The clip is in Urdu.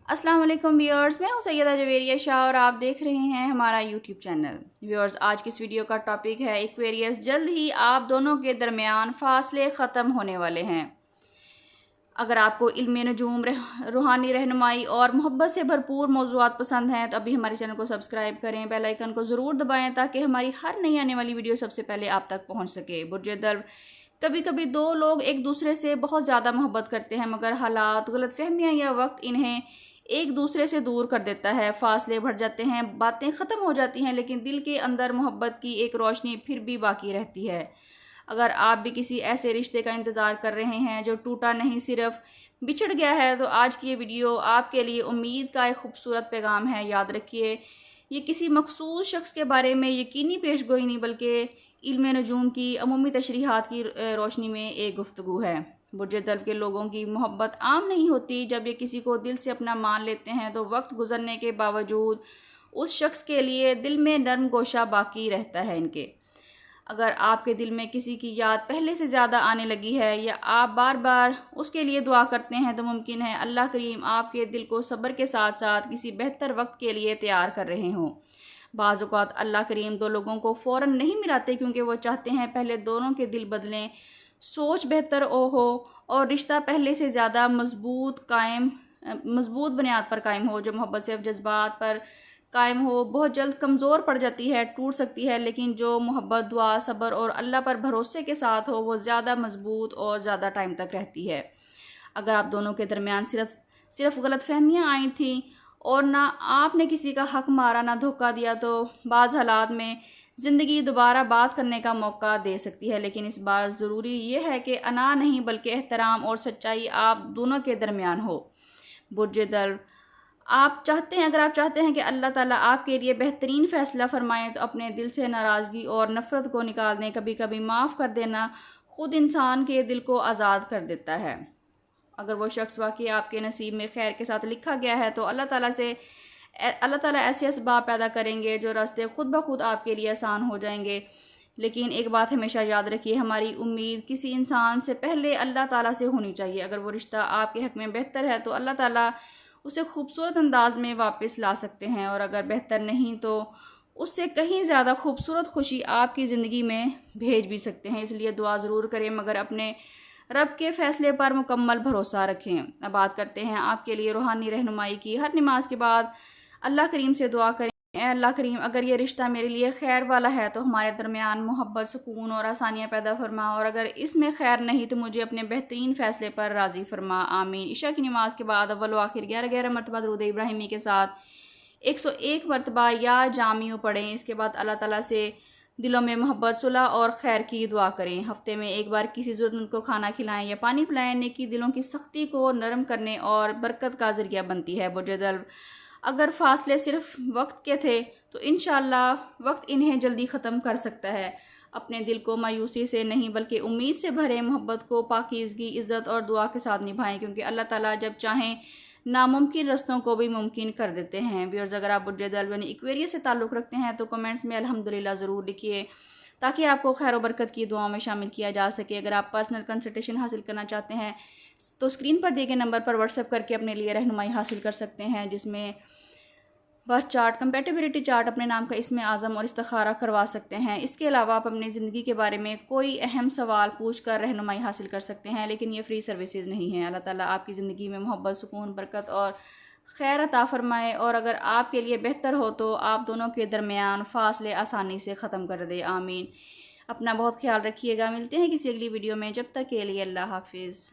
السلام علیکم ویورز، میں ہوں سیدہ جویریہ شاہ اور آپ دیکھ رہے ہیں ہمارا یوٹیوب چینل۔ ویورز، آج کی اس ویڈیو کا ٹاپک ہے ایکویریس، جلد ہی آپ دونوں کے درمیان فاصلے ختم ہونے والے ہیں۔ اگر آپ کو علم نجوم، روحانی رہنمائی اور محبت سے بھرپور موضوعات پسند ہیں تو ابھی ہمارے چینل کو سبسکرائب کریں، بیل آئیکن کو ضرور دبائیں تاکہ ہماری ہر نئی آنے والی ویڈیو سب سے پہلے آپ تک پہنچ سکے۔ برج درب، کبھی کبھی دو لوگ ایک دوسرے سے بہت زیادہ محبت کرتے ہیں مگر حالات، غلط فہمیاں یا وقت انہیں ایک دوسرے سے دور کر دیتا ہے۔ فاصلے بڑھ جاتے ہیں، باتیں ختم ہو جاتی ہیں، لیکن دل کے اندر محبت کی ایک روشنی پھر بھی باقی رہتی ہے۔ اگر آپ بھی کسی ایسے رشتے کا انتظار کر رہے ہیں جو ٹوٹا نہیں، صرف بچھڑ گیا ہے، تو آج کی یہ ویڈیو آپ کے لیے امید کا ایک خوبصورت پیغام ہے۔ یاد رکھیے، یہ کسی مخصوص شخص کے بارے میں یقینی پیش گوئی نہیں بلکہ علم نجوم کی عمومی تشریحات کی روشنی میں ایک گفتگو ہے۔ برج درب کے لوگوں کی محبت عام نہیں ہوتی۔ جب یہ کسی کو دل سے اپنا مان لیتے ہیں تو وقت گزرنے کے باوجود اس شخص کے لیے دل میں نرم گوشہ باقی رہتا ہے ان کے۔ اگر آپ کے دل میں کسی کی یاد پہلے سے زیادہ آنے لگی ہے یا آپ بار بار اس کے لیے دعا کرتے ہیں تو ممکن ہے اللہ کریم آپ کے دل کو صبر کے ساتھ ساتھ کسی بہتر وقت کے لیے تیار کر رہے ہوں۔ بعض اوقات اللہ کریم دو لوگوں کو فوراً نہیں ملاتے کیونکہ وہ چاہتے ہیں پہلے دونوں کے دل بدلیں، سوچ بہتر ہو اور رشتہ پہلے سے زیادہ مضبوط بنیاد پر قائم ہو۔ جو محبت صرف جذبات پر قائم ہو بہت جلد کمزور پڑ جاتی ہے، ٹوٹ سکتی ہے، لیکن جو محبت دعا، صبر اور اللہ پر بھروسے کے ساتھ ہو وہ زیادہ مضبوط اور زیادہ ٹائم تک رہتی ہے۔ اگر آپ دونوں کے درمیان صرف غلط فہمیاں آئی تھیں اور نہ آپ نے کسی کا حق مارا نہ دھوکہ دیا تو بعض حالات میں زندگی دوبارہ بات کرنے کا موقع دے سکتی ہے، لیکن اس بار ضروری یہ ہے کہ انا نہیں بلکہ احترام اور سچائی آپ دونوں کے درمیان ہو۔ برج درب، اگر آپ چاہتے ہیں کہ اللہ تعالیٰ آپ کے لیے بہترین فیصلہ فرمائیں تو اپنے دل سے ناراضگی اور نفرت کو نکال دیں۔ کبھی کبھی معاف کر دینا خود انسان کے دل کو آزاد کر دیتا ہے۔ اگر وہ شخص واقعی آپ کے نصیب میں خیر کے ساتھ لکھا گیا ہے تو اللہ تعالیٰ ایسے اسباب پیدا کریں گے جو راستے خود بخود آپ کے لیے آسان ہو جائیں گے۔ لیکن ایک بات ہمیشہ یاد رکھیے، ہماری امید کسی انسان سے پہلے اللہ تعالیٰ سے ہونی چاہیے۔ اگر وہ رشتہ آپ کے حق میں بہتر ہے تو اللہ تعالیٰ اسے خوبصورت انداز میں واپس لا سکتے ہیں، اور اگر بہتر نہیں تو اس سے کہیں زیادہ خوبصورت خوشی آپ کی زندگی میں بھیج بھی سکتے ہیں۔ اس لیے دعا ضرور کریں مگر اپنے رب کے فیصلے پر مکمل بھروسہ رکھیں۔ اب بات کرتے ہیں آپ کے لیے روحانی رہنمائی کی۔ ہر نماز کے بعد اللہ کریم سے دعا کریں، اے اللہ کریم، اگر یہ رشتہ میرے لیے خیر والا ہے تو ہمارے درمیان محبت، سکون اور آسانیاں پیدا فرما، اور اگر اس میں خیر نہیں تو مجھے اپنے بہترین فیصلے پر راضی فرما، آمین۔ عشاء کی نماز کے بعد اول و آخر 11 مرتبہ درود ابراہیمی کے ساتھ 101 مرتبہ یا جامع پڑھیں۔ اس کے بعد اللہ تعالیٰ سے دلوں میں محبت، صلح اور خیر کی دعا کریں۔ ہفتے میں ایک بار کسی ضرورت مند کو کھانا کھلائیں یا پانی پلائیں، نیکی دلوں کی سختی کو نرم کرنے اور برکت کا ذریعہ بنتی ہے۔ برج درب، اگر فاصلے صرف وقت کے تھے تو انشاءاللہ وقت انہیں جلدی ختم کر سکتا ہے۔ اپنے دل کو مایوسی سے نہیں بلکہ امید سے بھریں، محبت کو پاکیزگی، عزت اور دعا کے ساتھ نبھائیں، کیونکہ اللہ تعالیٰ جب چاہیں ناممکن رستوں کو بھی ممکن کر دیتے ہیں۔ ویورز، اگر آپ برج درب یعنی ایکویریس سے تعلق رکھتے ہیں تو کمنٹس میں الحمدللہ ضرور لکھیے تاکہ آپ کو خیر و برکت کی دعاؤں میں شامل کیا جا سکے۔ اگر آپ پرسنل کنسلٹیشن حاصل کرنا چاہتے ہیں تو اسکرین پر دیے گئے نمبر پر واٹس ایپ کر کے اپنے لیے رہنمائی حاصل کر سکتے ہیں، جس میں برتھ چارٹ، کمپیٹیبلٹی چارٹ، اپنے نام کا اسم اعظم اور استخارہ کروا سکتے ہیں۔ اس کے علاوہ آپ اپنی زندگی کے بارے میں کوئی اہم سوال پوچھ کر رہنمائی حاصل کر سکتے ہیں، لیکن یہ فری سروسز نہیں ہیں۔ اللہ تعالیٰ آپ کی زندگی میں محبت، سکون، برکت اور خیر عطا فرمائے، اور اگر آپ کے لیے بہتر ہو تو آپ دونوں کے درمیان فاصلے آسانی سے ختم کر دے، آمین۔ اپنا بہت خیال رکھیے گا، ملتے ہیں کسی اگلی ویڈیو میں، جب تک کے لیے اللہ حافظ۔